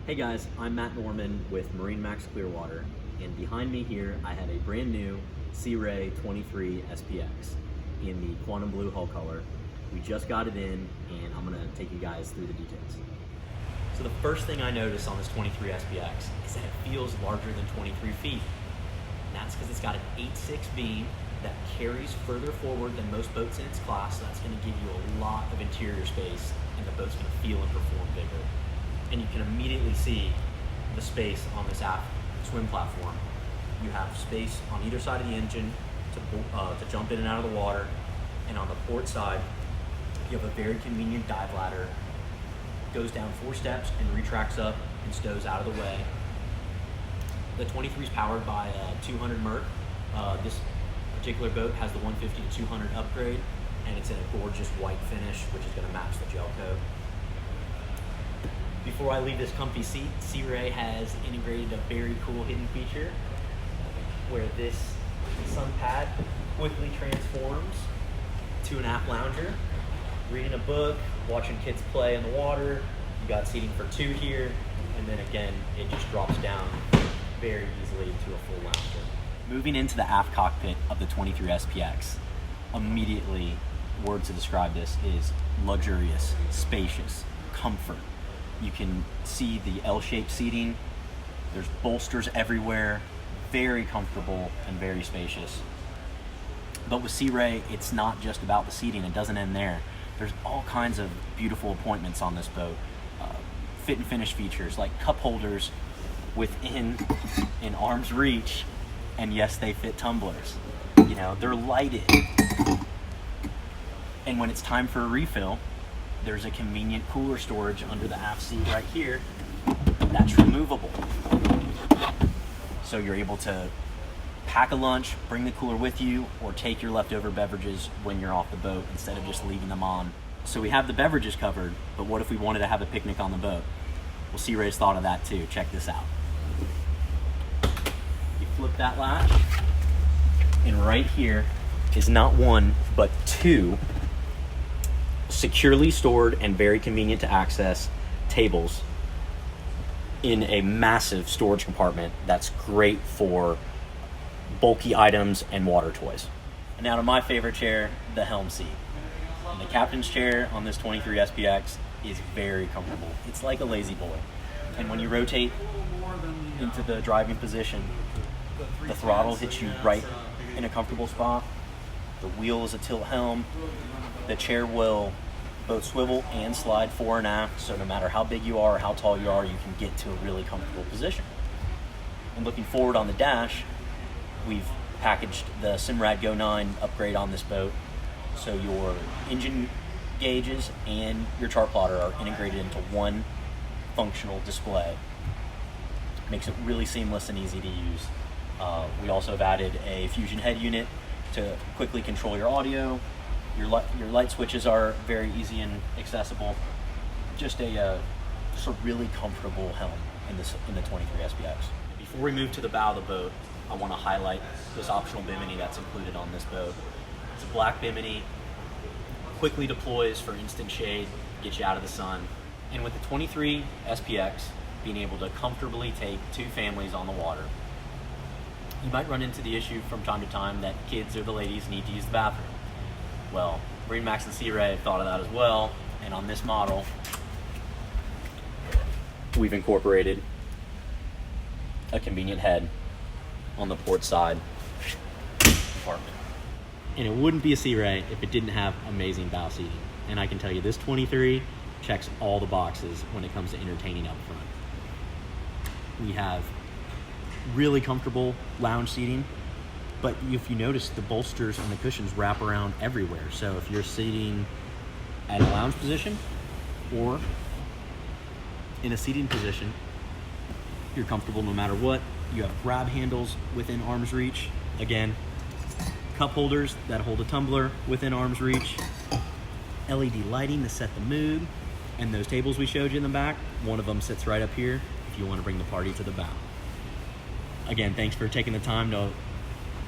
Hey guys, I'm Matt Norman with MarineMax Clearwater, and behind me here I have a brand new Sea Ray 23 SPX in the Quantum Blue hull color. We just got it in, and I'm gonna take you guys through the details. So the first thing I noticed on this 23 SPX is that it feels larger than 23 feet. And that's because it's got an 8.6 beam that carries further forward than most boats in its class, so that's gonna give you a lot of interior space, and the boat's gonna feel and perform bigger. And you can immediately see the space on this aft swim platform. You have space on either side of the engine to jump in and out of the water, and on the port side, you have a very convenient dive ladder. Goes down 4 steps and retracts up and stows out of the way. The 23 is powered by a 200 Merc. This particular boat has the 150 to 200 upgrade, and it's in a gorgeous white finish, which is going to match the gel coat. Before I leave this comfy seat, Sea Ray has integrated a very cool hidden feature where this sun pad quickly transforms to an aft lounger. Reading a book, watching kids play in the water, you got seating for 2 here, and then again, it just drops down very easily to a full lounger. Moving into the aft cockpit of the 23 SPX, immediately, word to describe this is luxurious, spacious, comfort. You can see the L-shaped seating. There's bolsters everywhere, very comfortable and very spacious. But with Sea Ray, it's not just about the seating. It doesn't end there. There's all kinds of beautiful appointments on this boat. Fit and finish features like cup holders within an arm's reach, and yes, they fit tumblers. You know, they're lighted. And when it's time for a refill, there's a convenient cooler storage under the aft seat right here that's removable. So you're able to pack a lunch, bring the cooler with you, or take your leftover beverages when you're off the boat instead of just leaving them on. So we have the beverages covered, but what if we wanted to have a picnic on the boat? Well, Sea Ray's thought of that too. Check this out. You flip that latch, and right here is not 1, but 2 securely stored and very convenient to access tables in a massive storage compartment that's great for bulky items and water toys. And now to my favorite chair, the Helm seat. And the captain's chair on this 23 SPX is very comfortable. It's like a lazy boy. And when you rotate into the driving position, the throttle hits you right in a comfortable spot. The wheel is a tilt helm. The chair will both swivel and slide fore and aft, so no matter how big you are or how tall you are, you can get to a really comfortable position. And looking forward on the dash, we've packaged the Simrad Go 9 upgrade on this boat, so your engine gauges and your chart plotter are integrated into one functional display. Makes it really seamless and easy to use. We also have added a Fusion head unit to quickly control your audio. Your light switches are very easy and accessible. Just a really comfortable helm in the 23 SPX. Before we move to the bow of the boat, I want to highlight this optional bimini that's included on this boat. It's a black bimini, quickly deploys for instant shade, gets you out of the sun. And with the 23 SPX being able to comfortably take 2 families on the water, you might run into the issue from time to time that kids or the ladies need to use the bathroom. Well, MarineMax and Sea Ray have thought of that as well, and on this model, we've incorporated a convenient head on the port side compartment. And it wouldn't be a Sea Ray if it didn't have amazing bow seating. And I can tell you this 23 checks all the boxes when it comes to entertaining up front. We have really comfortable lounge seating, but if you notice, the bolsters and the cushions wrap around everywhere. So if you're sitting at a lounge position or in a seating position, you're comfortable no matter what. You have grab handles within arm's reach. Again, cup holders that hold a tumbler within arm's reach. LED lighting to set the mood. And those tables we showed you in the back, one of them sits right up here if you want to bring the party to the bow. Again, thanks for taking the time to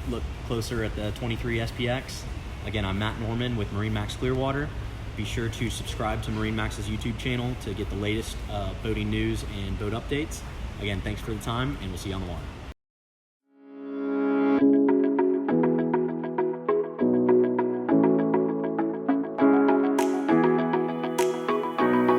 look closer at the 23 SPX. Again, I'm Matt Norman with MarineMax Clearwater, Be sure to subscribe to MarineMax's YouTube channel to get the latest boating news and boat updates. Again, thanks for the time, and we'll see you on the water.